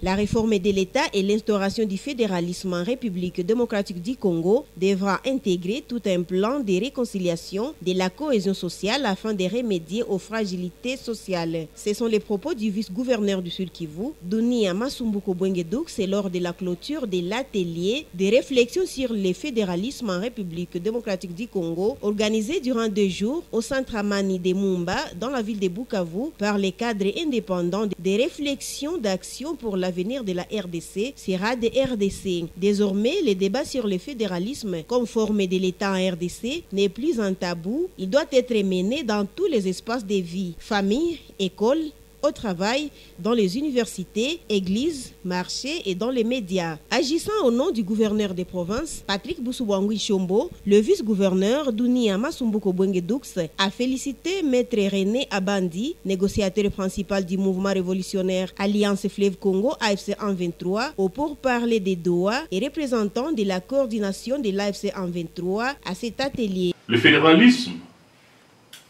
La réforme de l'État et l'instauration du fédéralisme en République démocratique du Congo devra intégrer tout un plan de réconciliation de la cohésion sociale afin de remédier aux fragilités sociales. Ce sont les propos du vice-gouverneur du Sud Kivu, Dunia Masumbuko Bwengedoux, lors de la clôture de l'atelier de réflexion sur le fédéralisme en République démocratique du Congo, organisé durant 2 jours au centre Amani de Mumba, dans la ville de Bukavu, par les cadres indépendants des réflexions d'action pour l'avenir de la RDC, CIRAD RDC. Désormais, le débat sur le fédéralisme comme forme de l'État en RDC n'est plus un tabou. Il doit être mené dans tous les espaces de vie, famille, école, au travail, dans les universités, églises, marchés et dans les médias. Agissant au nom du gouverneur des provinces, Patrick Boussoubangui Chombo, le vice-gouverneur Dunia Masumbuko Bwengedoux a félicité Maître René Abandi, négociateur principal du mouvement révolutionnaire Alliance Fleuve Congo AFC 123, au pourparlers des Doha et représentant de la coordination de l'AFC 123 à cet atelier. Le fédéralisme,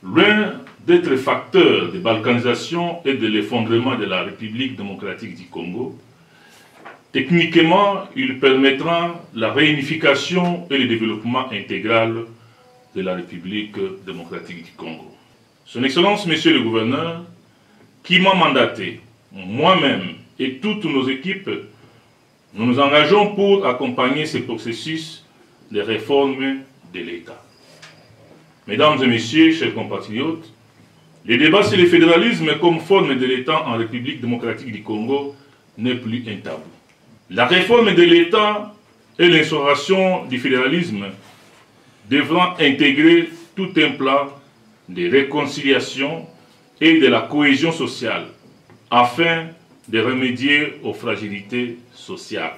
loin d'être facteur de balkanisation et de l'effondrement de la République démocratique du Congo, techniquement, il permettra la réunification et le développement intégral de la République démocratique du Congo. Son Excellence, Monsieur le Gouverneur, qui m'a mandaté, moi-même et toutes nos équipes, nous nous engageons pour accompagner ce processus de réforme de l'État. Mesdames et messieurs, chers compatriotes, le débat sur le fédéralisme comme forme de l'État en République démocratique du Congo n'est plus un tabou. La réforme de l'État et l'instauration du fédéralisme devront intégrer tout un plan de réconciliation et de la cohésion sociale afin de remédier aux fragilités sociales.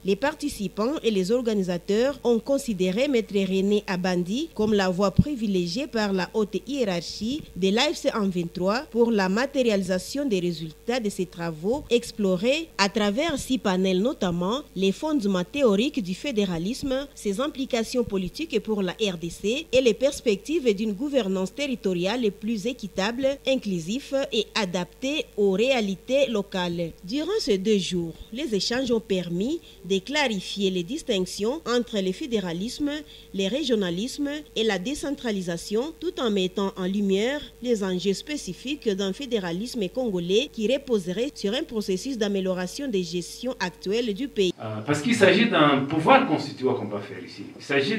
Les participants et les organisateurs ont considéré Maître René Abandi comme la voie privilégiée par la haute hiérarchie de l'AFC 123 pour la matérialisation des résultats de ces travaux explorés à travers 6 panels, notamment les fondements théoriques du fédéralisme, ses implications politiques pour la RDC et les perspectives d'une gouvernance territoriale plus équitable, inclusive et adaptée aux réalités locales. Durant ces 2 jours, les échanges ont permis de clarifier les distinctions entre le fédéralisme, le régionalisme et la décentralisation, tout en mettant en lumière les enjeux spécifiques d'un fédéralisme congolais qui reposerait sur un processus d'amélioration des gestions actuelles du pays. Parce qu'il s'agit d'un pouvoir constituant qu'on va faire ici. Il s'agit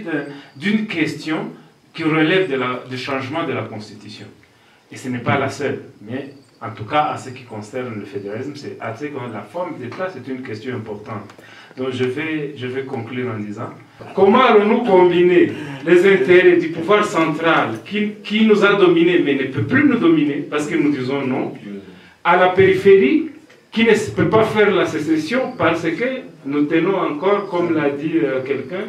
d'une question qui relève du changement de la Constitution. Et ce n'est pas la seule, mais en tout cas, en ce qui concerne le fédéralisme, c'est la forme d'État, c'est une question importante. Donc je vais conclure en disant, comment allons-nous combiner les intérêts du pouvoir central qui nous a dominés, mais ne peut plus nous dominer, parce que nous disons non, à la périphérie qui ne peut pas faire la sécession parce que nous tenons encore, comme l'a dit quelqu'un,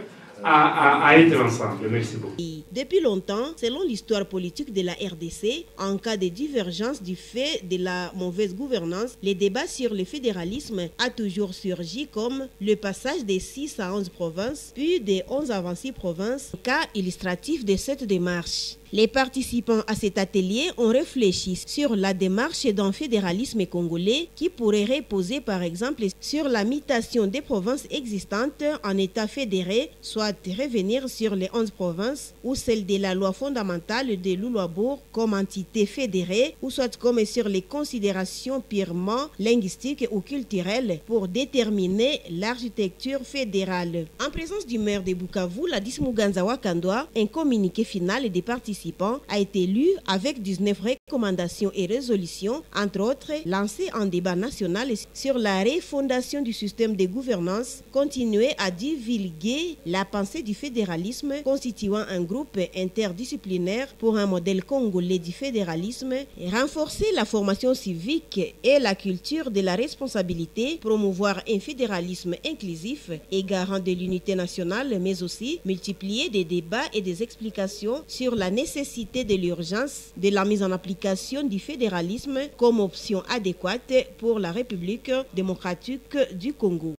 à être ensemble. Merci beaucoup. Depuis longtemps, selon l'histoire politique de la RDC, en cas de divergence du fait de la mauvaise gouvernance, les débats sur le fédéralisme a toujours surgi comme le passage des 6 à 11 provinces, puis des 11 à 26 provinces, cas illustratif de cette démarche. Les participants à cet atelier ont réfléchi sur la démarche d'un fédéralisme congolais qui pourrait reposer par exemple sur la mutation des provinces existantes en État fédéré, soit revenir sur les 11 provinces ou celle de la loi fondamentale de Louloabourg comme entité fédérée ou soit comme sur les considérations purement linguistiques ou culturelles pour déterminer l'architecture fédérale. En présence du maire de Bukavu, Ladis Muganza Wakandwa, un communiqué final des participants a été lu avec 19 recommandations et résolutions, entre autres lancées en débat national sur la refondation du système de gouvernance, continuer à divulguer la pensée du fédéralisme constituant un groupe interdisciplinaire pour un modèle congolais du fédéralisme, et renforcer la formation civique et la culture de la responsabilité, promouvoir un fédéralisme inclusif et garant de l'unité nationale, mais aussi multiplier des débats et des explications sur la nécessité de l'urgence de la mise en application du fédéralisme comme option adéquate pour la République démocratique du Congo.